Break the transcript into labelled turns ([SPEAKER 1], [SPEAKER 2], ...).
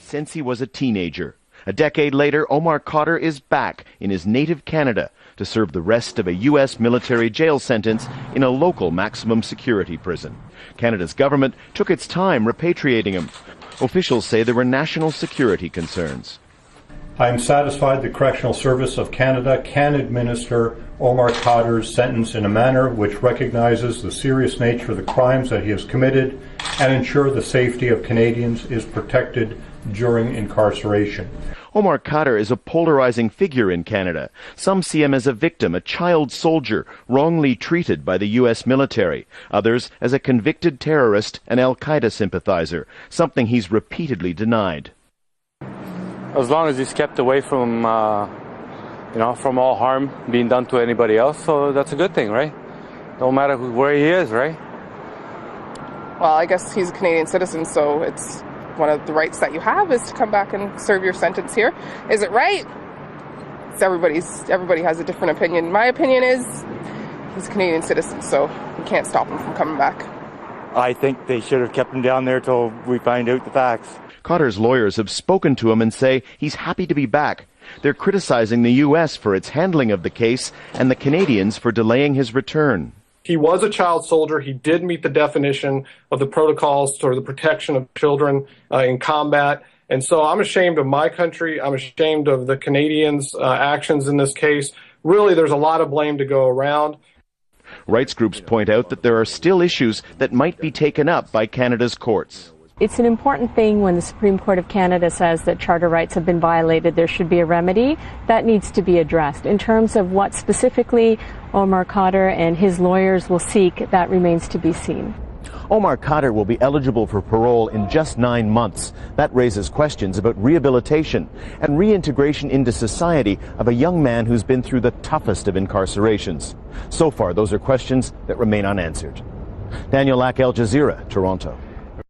[SPEAKER 1] since he was a teenager. A decade later, Omar Khadr is back in his native Canada to serve the rest of a U.S. military jail sentence in a local maximum security prison. Canada's government took its time repatriating him. Officials say there were national security concerns.
[SPEAKER 2] I am satisfied the Correctional Service of Canada can administer Omar Khadr's sentence in a manner which recognizes the serious nature of the crimes that he has committed and ensure the safety of Canadians is protected during incarceration.
[SPEAKER 1] Omar Khadr is a polarizing figure in Canada. Some see him as a victim, a child soldier wrongly treated by the U.S. military. Others as a convicted terrorist and al-Qaeda sympathizer, something he's repeatedly denied.
[SPEAKER 3] As long as he's kept away from, from all harm being done to anybody else, so that's a good thing, right? No matter where he is, right?
[SPEAKER 4] Well, I guess he's a Canadian citizen, so it's one of the rights that you have is to come back and serve your sentence here. Is it right? Everybody has a different opinion. My opinion is he's a Canadian citizen, so we can't stop him from coming back.
[SPEAKER 5] I think they should have kept him down there till we find out the facts.
[SPEAKER 1] Khadr's lawyers have spoken to him and say he's happy to be back. They're criticizing the U.S. for its handling of the case and the Canadians for delaying his return.
[SPEAKER 6] He was a child soldier. He did meet the definition of the protocols for the protection of children in combat. And so I'm ashamed of my country. I'm ashamed of the Canadians' actions in this case. Really, there's a lot of blame to go around.
[SPEAKER 1] Rights groups point out that there are still issues that might be taken up by Canada's courts.
[SPEAKER 7] It's an important thing when the Supreme Court of Canada says that charter rights have been violated, there should be a remedy. That needs to be addressed. In terms of what specifically Omar Khadr and his lawyers will seek, that remains to be seen.
[SPEAKER 1] Omar Khadr will be eligible for parole in just 9 months. That raises questions about rehabilitation and reintegration into society of a young man who's been through the toughest of incarcerations. So far, those are questions that remain unanswered. Daniel Lack, Al Jazeera, Toronto.